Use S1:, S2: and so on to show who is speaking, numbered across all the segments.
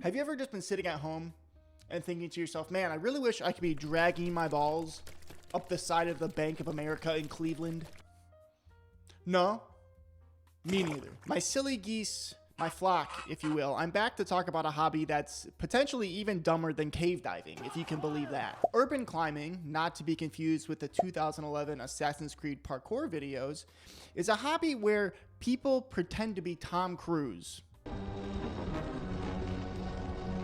S1: Have you ever just been sitting at home and thinking to yourself, man, I really wish I could be dragging my balls up the side of the Bank of America in Cleveland? No, me neither. My silly geese, my flock, if you will, I'm back to talk about a hobby that's potentially even dumber than cave diving, if you can believe that. Urban climbing, not to be confused with the 2011 Assassin's Creed parkour videos, is a hobby where people pretend to be Tom Cruise.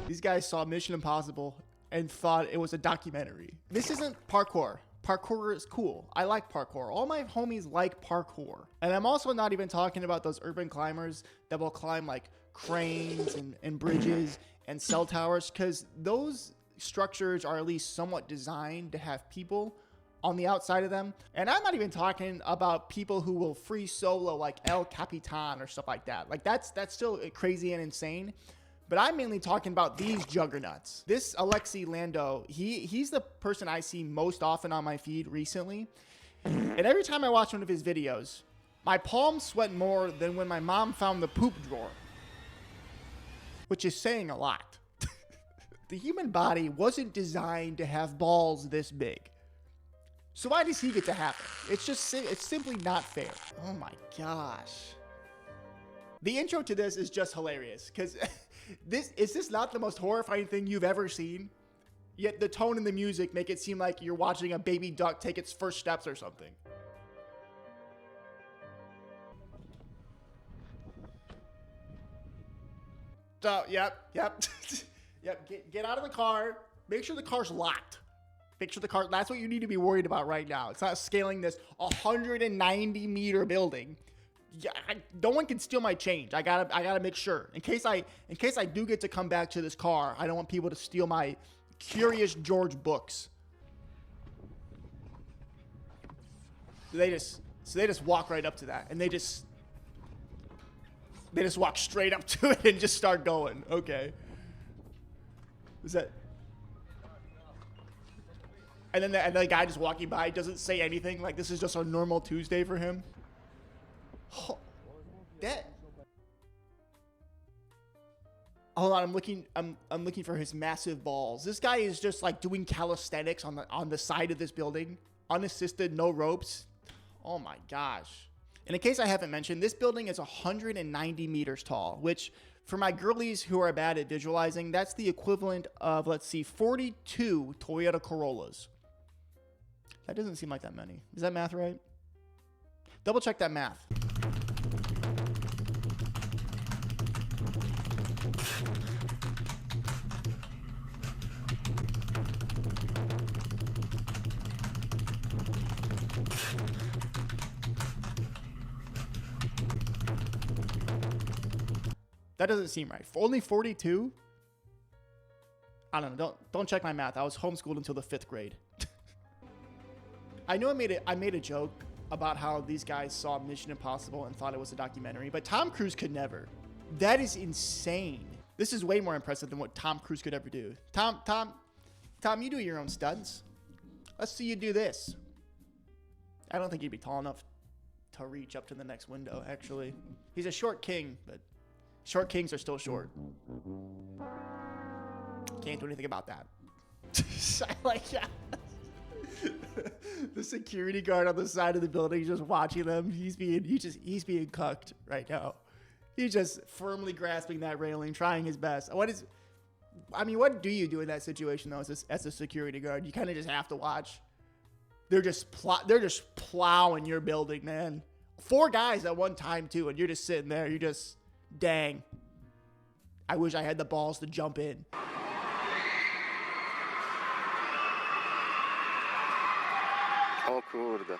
S1: These guys saw Mission Impossible and thought it was a documentary. This isn't parkour. Parkour is cool. I like parkour. All my homies like parkour. And I'm also not even talking about those urban climbers that will climb like cranes and bridges and cell towers, because those structures are at least somewhat designed to have people on the outside of them. And I'm not even talking about people who will free solo like El Capitan or stuff like that. Like that's still crazy and insane. But I'm mainly talking about these juggernauts. This Alexi Lando, he's the person I see most often on my feed recently. And every time I watch one of his videos, my palms sweat more than when my mom found the poop drawer. Which is saying a lot. The human body wasn't designed to have balls this big. So why does he get to have it? It's simply not fair. Oh my gosh. The intro to this is just hilarious, because is this not the most horrifying thing you've ever seen? Yet the tone and the music make it seem like you're watching a baby duck take its first steps or something. So, yep. Get out of the car. Make sure the car's locked. That's what you need to be worried about right now. It's not scaling this 190 meter building. Yeah, no one can steal my change. I gotta make sure. In case I do get to come back to this car, I don't want people to steal my Curious George books. So they just walk right up to that, and they just walk straight up to it and just start going. Okay. Is that? And then the guy just walking by doesn't say anything. Like this is just a normal Tuesday for him. Oh, that. Hold on, I'm looking for his massive balls. This guy is just like doing calisthenics on the side of this building, unassisted, no ropes. Oh my gosh. And in case I haven't mentioned, this building is 190 meters tall, which for my girlies who are bad at visualizing, that's the equivalent of, let's see, 42 Toyota Corollas. That doesn't seem like that many. Is that math right? Double check that math. That doesn't seem right. For only 42? I don't know. Don't check my math. I was homeschooled until the 5th grade. I know I made a joke about how these guys saw Mission Impossible and thought it was a documentary, but Tom Cruise could never. That is insane. This is way more impressive than what Tom Cruise could ever do. Tom, you do your own stunts. Let's see you do this. I don't think he'd be tall enough to reach up to the next window, actually. He's a short king, but short kings are still short. Can't do anything about that. I like that. The security guard on the side of the building just watching them. He's being cucked right now. He's just firmly grasping that railing, trying his best. What do you do in that situation though as a security guard? You kind of just have to watch. They're just plowing your building, man. 4 guys at one time too, and you're just sitting there. You're just, dang. I wish I had the balls to jump in.
S2: Oh, kurde.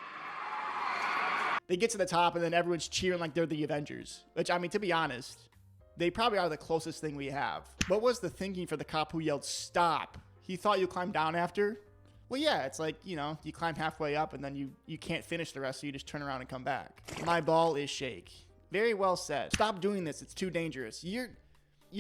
S1: They get to the top and then everyone's cheering like they're the Avengers. Which, I mean, to be honest, they probably are the closest thing we have. What was the thinking for the cop who yelled, "Stop"? He thought you climbed down after? Well, yeah, it's like, you know, you climb halfway up and then you can't finish the rest, so you just turn around and come back. My ball is shake. Very well said. Stop doing this. It's too dangerous. You're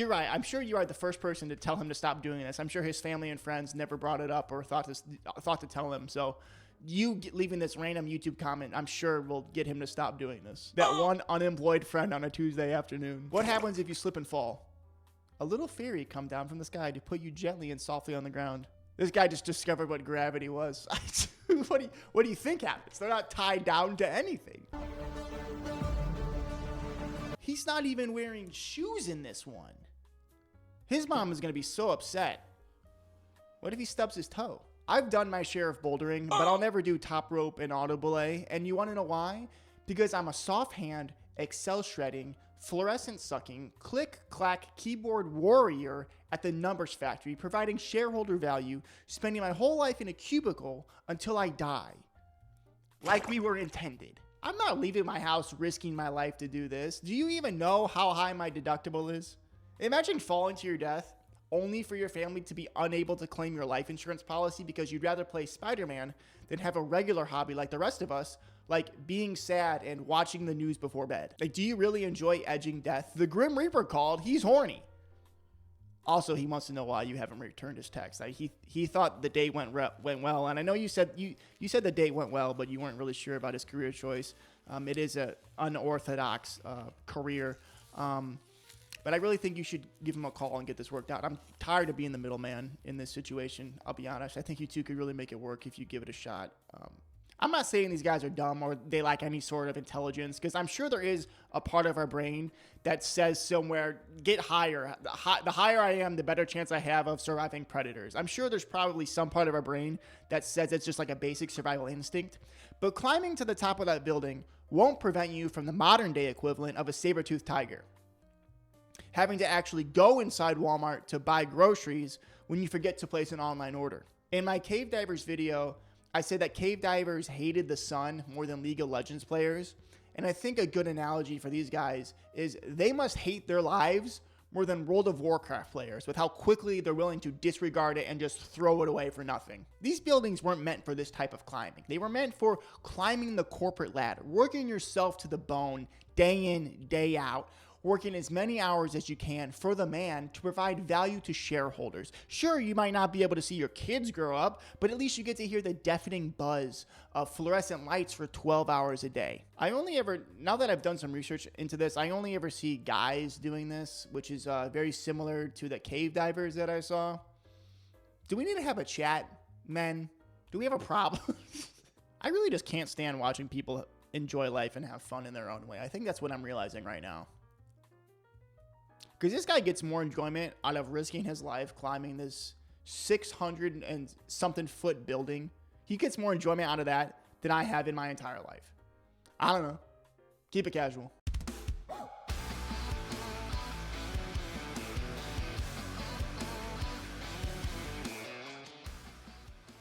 S1: right. I'm sure you are the first person to tell him to stop doing this. I'm sure his family and friends never brought it up or thought to tell him. So you leaving this random YouTube comment, I'm sure will get him to stop doing this. That one unemployed friend on a Tuesday afternoon. What happens if you slip and fall? A little fairy come down from the sky to put you gently and softly on the ground. This guy just discovered what gravity was. What do you think happens? They're not tied down to anything. He's not even wearing shoes in this one. His mom is going to be so upset. What if he stubs his toe? I've done my share of bouldering, but I'll never do top rope and auto belay. And you want to know why? Because I'm a soft hand, Excel shredding, fluorescent sucking, click clack keyboard warrior at the numbers factory, providing shareholder value, spending my whole life in a cubicle until I die. Like we were intended. I'm not leaving my house risking my life to do this. Do you even know how high my deductible is? Imagine falling to your death only for your family to be unable to claim your life insurance policy because you'd rather play Spider-Man than have a regular hobby like the rest of us, like being sad and watching the news before bed. Like, do you really enjoy edging death? The Grim Reaper called. He's horny. Also, he wants to know why you haven't returned his text. He thought the date went well, and I know you said the date went well, but you weren't really sure about his career choice. It is an unorthodox career, but I really think you should give him a call and get this worked out. I'm tired of being the middleman in this situation. I'll be honest. I think you two could really make it work if you give it a shot. I'm not saying these guys are dumb or they lack any sort of intelligence, because I'm sure there is a part of our brain that says somewhere, get higher. The higher I am, the better chance I have of surviving predators. I'm sure there's probably some part of our brain that says it's just like a basic survival instinct. But climbing to the top of that building won't prevent you from the modern day equivalent of a saber-toothed tiger. Having to actually go inside Walmart to buy groceries when you forget to place an online order. In my Cave Divers video, I said that cave divers hated the sun more than League of Legends players. And I think a good analogy for these guys is they must hate their lives more than World of Warcraft players, with how quickly they're willing to disregard it and just throw it away for nothing. These buildings weren't meant for this type of climbing. They were meant for climbing the corporate ladder, working yourself to the bone day in, day out, working as many hours as you can for the man to provide value to shareholders. Sure, you might not be able to see your kids grow up, but at least you get to hear the deafening buzz of fluorescent lights for 12 hours a day. Now that I've done some research into this, I only ever see guys doing this, which is very similar to the cave divers that I saw. Do we need to have a chat, men? Do we have a problem? I really just can't stand watching people enjoy life and have fun in their own way. I think that's what I'm realizing right now. Because this guy gets more enjoyment out of risking his life climbing this 600 and something foot building. He gets more enjoyment out of that than I have in my entire life. I don't know. Keep it casual.